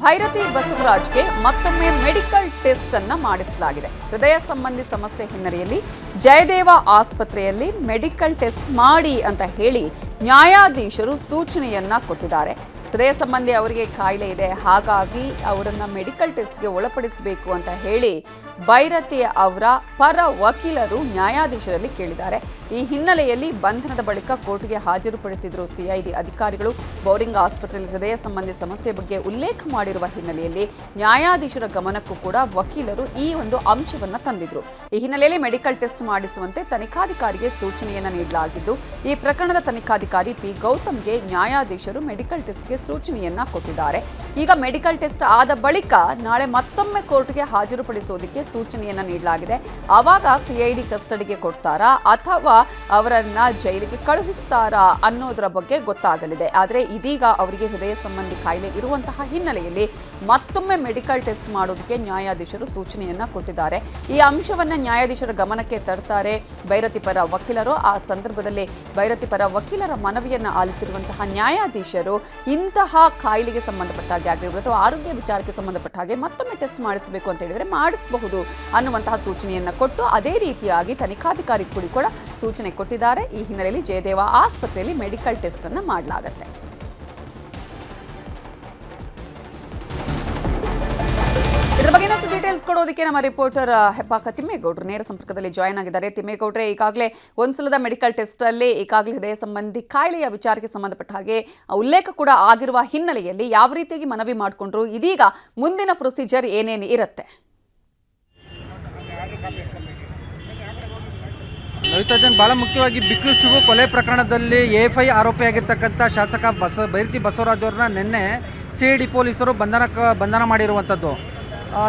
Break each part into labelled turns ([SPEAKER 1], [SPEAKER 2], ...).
[SPEAKER 1] ಭೈರತಿ ಬಸವರಾಜ್ಗೆ ಮತ್ತೊಮ್ಮೆ medical test ಅನ್ನ ಮಾಡಿಸಲಾಗಿದೆ. ಹೃದಯ ಸಂಬಂಧಿ ಸಮಸ್ಯೆ ಹಿನ್ನೆಲೆಯಲ್ಲಿ ಜಯದೇವ ಆಸ್ಪತ್ರೆಯಲ್ಲಿ ಮೆಡಿಕಲ್ ಟೆಸ್ಟ್ ಮಾಡಿ ಅಂತ ಹೇಳಿ ನ್ಯಾಯಾಧೀಶರು ಸೂಚನೆಯನ್ನ ಕೊಟ್ಟಿದ್ದಾರೆ. ಹೃದಯ ಸಂಬಂಧಿ ಅವರಿಗೆ ಕಾಯಿಲೆ ಇದೆ, ಹಾಗಾಗಿ ಅವರನ್ನ ಮೆಡಿಕಲ್ ಟೆಸ್ಟ್ಗೆ ಒಳಪಡಿಸಬೇಕು ಅಂತ ಹೇಳಿ ಭೈರತಿ ಅವರ ಪರ ವಕೀಲರು ನ್ಯಾಯಾಧೀಶರಲ್ಲಿ ಕೇಳಿದ್ದಾರೆ. ಈ ಹಿನ್ನೆಲೆಯಲ್ಲಿ ಬಂಧನದ ಬಳಿಕ ಕೋರ್ಟ್ಗೆ ಹಾಜರುಪಡಿಸಿದ್ರು ಸಿಐಡಿ ಅಧಿಕಾರಿಗಳು. ಬೋರಿಂಗ್ ಆಸ್ಪತ್ರೆಯಲ್ಲಿ ಹೃದಯ ಸಂಬಂಧಿ ಸಮಸ್ಯೆ ಬಗ್ಗೆ ಉಲ್ಲೇಖ ಮಾಡಿರುವ ಹಿನ್ನೆಲೆಯಲ್ಲಿ ನ್ಯಾಯಾಧೀಶರ ಗಮನಕ್ಕೂ ಕೂಡ ವಕೀಲರು ಈ ಒಂದು ಅಂಶವನ್ನ ತಂದಿದ್ರು. ಈ ಹಿನ್ನೆಲೆಯಲ್ಲಿ ಮೆಡಿಕಲ್ ಟೆಸ್ಟ್ ಮಾಡಿಸುವಂತೆ ತನಿಖಾಧಿಕಾರಿಗೆ ಸೂಚನೆಯನ್ನ ನೀಡಲಾಗಿದ್ದು, ಈ ಪ್ರಕರಣದ ತನಿಖಾಧಿಕಾರಿ ಪಿ ಗೌತಮ್ಗೆ ನ್ಯಾಯಾಧೀಶರು ಮೆಡಿಕಲ್ ಟೆಸ್ಟ್ಗೆ ಸೂಚನೆಯನ್ನ ಕೊಟ್ಟಿದ್ದಾರೆ. ಈಗ ಮೆಡಿಕಲ್ ಟೆಸ್ಟ್ ಆದ ಬಳಿಕ ನಾಳೆ ಮತ್ತೊಮ್ಮೆ ಕೋರ್ಟ್ಗೆ ಹಾಜರುಪಡಿಸುವುದಕ್ಕೆ ಸೂಚನೆಯನ್ನ ನೀಡಲಾಗಿದೆ. ಆವಾಗ ಸಿಐಡಿ ಕಸ್ಟಡಿಗೆ ಕೊಡ್ತಾರಾ ಅಥವಾ ಅವರನ್ನ ಜೈಲಿಗೆ ಕಳುಹಿಸ್ತಾರಾ ಅನ್ನೋದರ ಬಗ್ಗೆ ಗೊತ್ತಾಗಲಿದೆ. ಆದರೆ ಇದೀಗ ಅವರಿಗೆ ಹೃದಯ ಸಂಬಂಧಿ ಕಾಯಿಲೆ ಇರುವಂತಹ ಹಿನ್ನೆಲೆಯಲ್ಲಿ ಮತ್ತೊಮ್ಮೆ ಮೆಡಿಕಲ್ ಟೆಸ್ಟ್ ಮಾಡೋದಕ್ಕೆ ನ್ಯಾಯಾಧೀಶರು ಸೂಚನೆಯನ್ನ ಕೊಟ್ಟಿದ್ದಾರೆ. ಈ ಅಂಶವನ್ನ ನ್ಯಾಯಾಧೀಶರ ಗಮನಕ್ಕೆ ತರ್ತಾರೆ ಭೈರತಿ ಪರ ವಕೀಲರು. ಆ ಸಂದರ್ಭದಲ್ಲಿ ಭೈರತಿ ಪರ ವಕೀಲರ ಮನವಿಯನ್ನ ಆಲಿಸಿರುವಂತಹ ನ್ಯಾಯಾಧೀಶರು ಇಂತಹ ಕಾಯಿಲೆಗೆ ಸಂಬಂಧಪಟ್ಟ ಹಾಗೆ ಆಗಿರ್ಬೋದು ಅಥವಾ ಆರೋಗ್ಯ ವಿಚಾರಕ್ಕೆ ಸಂಬಂಧಪಟ್ಟ ಹಾಗೆ ಮತ್ತೊಮ್ಮೆ ಟೆಸ್ಟ್ ಮಾಡಿಸಬೇಕು ಅಂತ ಹೇಳಿದ್ರೆ ಮಾಡಿಸಬಹುದು ಅನ್ನುವಂತಹ ಸೂಚನೆಯನ್ನ ಕೊಟ್ಟು ಅದೇ ರೀತಿಯಾಗಿ ತನಿಖಾಧಿಕಾರಿ ಕೂಡ ಸೂಚನೆ ಕೊಟ್ಟಿದ್ದಾರೆ. ಈ ಹಿನ್ನೆಲೆಯಲ್ಲಿ ಜಯದೇವ ಆಸ್ಪತ್ರೆಯಲ್ಲಿ ಮೆಡಿಕಲ್ ಟೆಸ್ಟ್ ಅನ್ನ ಮಾಡಲಾಗುತ್ತೆ. ಇದರ ಬಗ್ಗೆ ಇನ್ನಷ್ಟು ಡೀಟೇಲ್ಸ್ ಕೊಡೋದಕ್ಕೆ ನಮ್ಮ ರಿಪೋರ್ಟರ್ ಹೆಪ್ಪಾಕ ತಿಮ್ಮೇಗೌಡರು ನೇರ ಸಂಪರ್ಕದಲ್ಲಿ ಜಾಯ್ನ್ ಆಗಿದ್ದಾರೆ. ತಿಮ್ಮೇಗೌಡ್ರೆ, ಈಗಾಗಲೇ ಒಂದ್ಸಲದ ಮೆಡಿಕಲ್ ಟೆಸ್ಟ್ ಅಲ್ಲಿ ಈಗಾಗಲೇ ಹೃದಯ ಸಂಬಂಧಿ ಕಾಯಿಲೆಯ ವಿಚಾರಕ್ಕೆ ಸಂಬಂಧಪಟ್ಟ ಹಾಗೆ ಉಲ್ಲೇಖ ಕೂಡ ಆಗಿರುವ ಹಿನ್ನೆಲೆಯಲ್ಲಿ ಯಾವ ರೀತಿಯಾಗಿ ಮನವಿ ಮಾಡಿಕೊಂಡ್ರು, ಇದೀಗ ಮುಂದಿನ ಪ್ರೊಸೀಜರ್ ಏನೇನು ಇರುತ್ತೆ?
[SPEAKER 2] ಲಲಿತಾಜನ್, ಬಹಳ ಮುಖ್ಯವಾಗಿ ಬಿಕ್ಲು ಶಿವು ಕೊಲೆ ಪ್ರಕರಣದಲ್ಲಿ ಎಫ್ಐ ಆರೋಪಿಯಾಗಿರ್ತಕ್ಕಂಥ ಶಾಸಕ ಭೈರತಿ ಬಸವರಾಜ್ ಅವ್ರನ್ನ ನಿನ್ನೆ ಸಿಐಡಿ ಪೊಲೀಸರು ಬಂಧನ ಮಾಡಿರುವಂಥದ್ದು.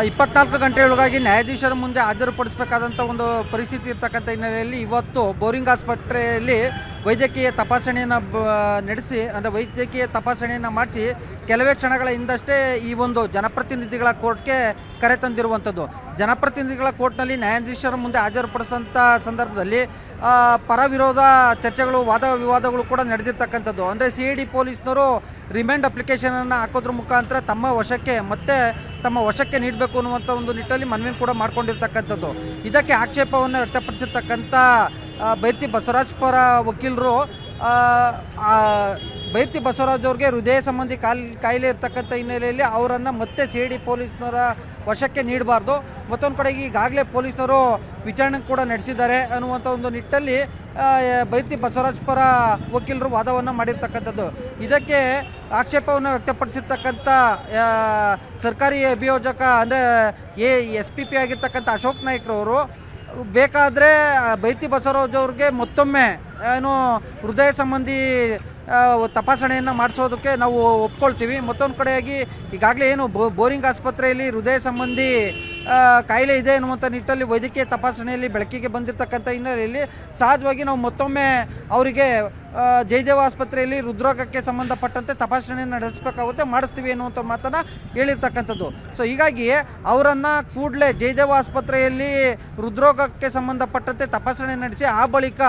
[SPEAKER 2] 24 ಗಂಟೆಯೊಳಗಾಗಿ ನ್ಯಾಯಾಧೀಶರ ಮುಂದೆ ಹಾಜರುಪಡಿಸಬೇಕಾದಂಥ ಒಂದು ಪರಿಸ್ಥಿತಿ ಇರ್ತಕ್ಕಂಥ ಹಿನ್ನೆಲೆಯಲ್ಲಿ ಇವತ್ತು ಬೋರಿಂಗ್ ಆಸ್ಪತ್ರೆಯಲ್ಲಿ ವೈದ್ಯಕೀಯ ತಪಾಸಣೆಯನ್ನು ನಡೆಸಿ, ಅಂದರೆ ವೈದ್ಯಕೀಯ ತಪಾಸಣೆಯನ್ನು ಮಾಡಿಸಿ ಕೆಲವೇ ಕ್ಷಣಗಳ ಹಿಂದಷ್ಟೇ ಈ ಒಂದು ಜನಪ್ರತಿನಿಧಿಗಳ ಕೋರ್ಟ್ಗೆ ಕರೆ ತಂದಿರುವಂಥದ್ದು. ಜನಪ್ರತಿನಿಧಿಗಳ ಕೋರ್ಟ್ನಲ್ಲಿ ನ್ಯಾಯಾಧೀಶರ ಮುಂದೆ ಹಾಜರುಪಡಿಸಿದಂಥ ಸಂದರ್ಭದಲ್ಲಿ ಪರ ವಿರೋಧ ಚರ್ಚೆಗಳು, ವಾದ ವಿವಾದಗಳು ಕೂಡ ನಡೆದಿರ್ತಕ್ಕಂಥದ್ದು. ಅಂದರೆ ಸಿಐಡಿ ಪೊಲೀಸ್ನವರು ರಿಮ್ಯಾಂಡ್ ಅಪ್ಲಿಕೇಶನನ್ನು ಹಾಕೋದ್ರ ಮುಖಾಂತರ ತಮ್ಮ ವಶಕ್ಕೆ ನೀಡಬೇಕು ಅನ್ನುವಂಥ ಒಂದು ನಿಟ್ಟಲ್ಲಿ ಮನವಿ ಕೂಡ ಮಾಡ್ಕೊಂಡಿರ್ತಕ್ಕಂಥದ್ದು. ಇದಕ್ಕೆ ಆಕ್ಷೇಪವನ್ನು ವ್ಯಕ್ತಪಡಿಸಿರ್ತಕ್ಕಂಥ ಭೈರತಿ ಬಸವರಾಜ್ ಪರ ವಕೀಲರು ಭೈರತಿ ಬಸವರಾಜ್ ಅವ್ರಿಗೆ ಹೃದಯ ಸಂಬಂಧಿ ಕಾಯಿಲೆ ಇರ್ತಕ್ಕಂಥ ಹಿನ್ನೆಲೆಯಲ್ಲಿ ಅವರನ್ನು ಮತ್ತೆ ಸಿಐಡಿ ಪೊಲೀಸ್ನವರ ವಶಕ್ಕೆ ನೀಡಬಾರ್ದು, ಮತ್ತೊಂದು ಕಡೆಗೆ ಈಗಾಗಲೇ ಪೊಲೀಸರು ವಿಚಾರಣೆ ಕೂಡ ನಡೆಸಿದ್ದಾರೆ ಅನ್ನುವಂಥ ಒಂದು ನಿಟ್ಟಲ್ಲಿ ಭೈರತಿ ಬಸವರಾಜ್ ಪರ ವಕೀಲರು ವಾದವನ್ನು ಮಾಡಿರ್ತಕ್ಕಂಥದ್ದು. ಇದಕ್ಕೆ ಆಕ್ಷೇಪವನ್ನು ವ್ಯಕ್ತಪಡಿಸಿರ್ತಕ್ಕಂಥ ಸರ್ಕಾರಿ ಅಭಿಯೋಜಕ ಅಂದರೆ SPP ಆಗಿರ್ತಕ್ಕಂಥ ಅಶೋಕ್ ನಾಯ್ಕರವರು ಬೇಕಾದರೆ ಭೈರತಿ ಬಸವರಾಜ್ ಅವ್ರಿಗೆ ಮತ್ತೊಮ್ಮೆ ಹೃದಯ ಸಂಬಂಧಿ ತಪಾಸಣೆಯನ್ನು ಮಾಡಿಸೋದಕ್ಕೆ ನಾವು ಒಪ್ಕೊಳ್ತೀವಿ. ಮತ್ತೊಂದು ಕಡೆಯಾಗಿ ಈಗಾಗಲೇ ಬೋರಿಂಗ್ ಆಸ್ಪತ್ರೆಯಲ್ಲಿ ಹೃದಯ ಸಂಬಂಧಿ ಕಾಯಿಲೆ ಇದೆ ಎನ್ನುವಂಥ ನಿಟ್ಟಲ್ಲಿ ವೈದ್ಯಕೀಯ ತಪಾಸಣೆಯಲ್ಲಿ ಬೆಳಕಿಗೆ ಬಂದಿರತಕ್ಕಂಥ ಹಿನ್ನೆಲೆಯಲ್ಲಿ ಸಹಜವಾಗಿ ನಾವು ಮತ್ತೊಮ್ಮೆ ಅವರಿಗೆ ಜಯದೇವ ಆಸ್ಪತ್ರೆಯಲ್ಲಿ ಹೃದ್ರೋಗಕ್ಕೆ ಸಂಬಂಧಪಟ್ಟಂತೆ ತಪಾಸಣೆಯನ್ನು ನಡೆಸಬೇಕಾಗುತ್ತೆ, ಮಾಡಿಸ್ತೀವಿ ಎನ್ನುವಂಥ ಮಾತನ್ನು ಹೇಳಿರ್ತಕ್ಕಂಥದ್ದು. ಸೊ ಹೀಗಾಗಿ ಅವರನ್ನು ಕೂಡಲೇ ಜಯದೇವ ಆಸ್ಪತ್ರೆಯಲ್ಲಿ ಹೃದ್ರೋಗಕ್ಕೆ ಸಂಬಂಧಪಟ್ಟಂತೆ ತಪಾಸಣೆ ನಡೆಸಿ ಆ ಬಳಿಕ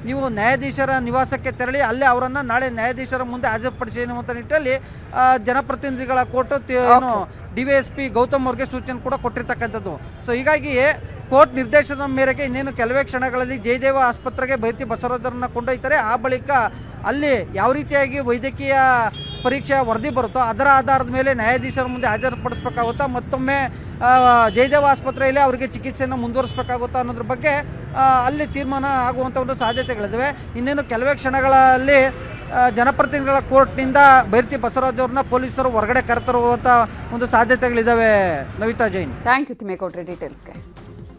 [SPEAKER 2] ನೀವು ನ್ಯಾಯಾಧೀಶರ ನಿವಾಸಕ್ಕೆ ತೆರಳಿ ಅಲ್ಲೇ ಅವರನ್ನು ನಾಳೆ ನ್ಯಾಯಾಧೀಶರ ಮುಂದೆ ಹಾಜರುಪಡಿಸಿ ಎನ್ನುವಂಥ ನಿಟ್ಟಲ್ಲಿ ಜನಪ್ರತಿನಿಧಿಗಳ ಕೋರ್ಟ್ DYSP ಗೌತಮ್ ಅವ್ರಿಗೆ ಸೂಚನೆ ಕೂಡ ಕೊಟ್ಟಿರ್ತಕ್ಕಂಥದ್ದು. ಸೊ ಹೀಗಾಗಿ ಕೋರ್ಟ್ ನಿರ್ದೇಶನದ ಮೇರೆಗೆ ಇನ್ನೇನು ಕೆಲವೇ ಕ್ಷಣಗಳಲ್ಲಿ ಜಯದೇವ ಆಸ್ಪತ್ರೆಗೆ ಭೈರತಿ ಬಸವರಾಜರನ್ನ ಕೊಂಡೊಯ್ತಾರೆ. ಆ ಬಳಿಕ ಅಲ್ಲಿ ಯಾವ ರೀತಿಯಾಗಿ ವೈದ್ಯಕೀಯ ಪರೀಕ್ಷೆ ವರದಿ ಬರುತ್ತೋ ಅದರ ಆಧಾರದ ಮೇಲೆ ನ್ಯಾಯಾಧೀಶರ ಮುಂದೆ ಹಾಜರುಪಡಿಸಬೇಕಾಗುತ್ತಾ, ಮತ್ತೊಮ್ಮೆ ಜಯದೇವ ಆಸ್ಪತ್ರೆಯಲ್ಲಿ ಅವರಿಗೆ ಚಿಕಿತ್ಸೆಯನ್ನು ಮುಂದುವರಿಸಬೇಕಾಗುತ್ತಾ ಅನ್ನೋದ್ರ ಬಗ್ಗೆ ಅಲ್ಲಿ ತೀರ್ಮಾನ ಆಗುವಂಥ ಒಂದು ಸಾಧ್ಯತೆಗಳಿದ್ದಾವೆ. ಇನ್ನೇನು ಕೆಲವೇ ಕ್ಷಣಗಳಲ್ಲಿ ಜನಪ್ರತಿನಿಧಿಗಳ ಕೋರ್ಟ್ನಿಂದ ಭೈರತಿ ಬಸವರಾಜ್ ಅವ್ರನ್ನ ಪೊಲೀಸರು ಹೊರಗಡೆ ಕರೆತರುವಂಥ ಒಂದು ಸಾಧ್ಯತೆಗಳಿದ್ದಾವೆ. ನವಿತಾ ಜೈನ್,
[SPEAKER 1] ಥ್ಯಾಂಕ್ ಯು ತಿಮ್ಮೇಗೌಡ್ರೆ ಡೀಟೇಲ್ಸ್ಗೆ.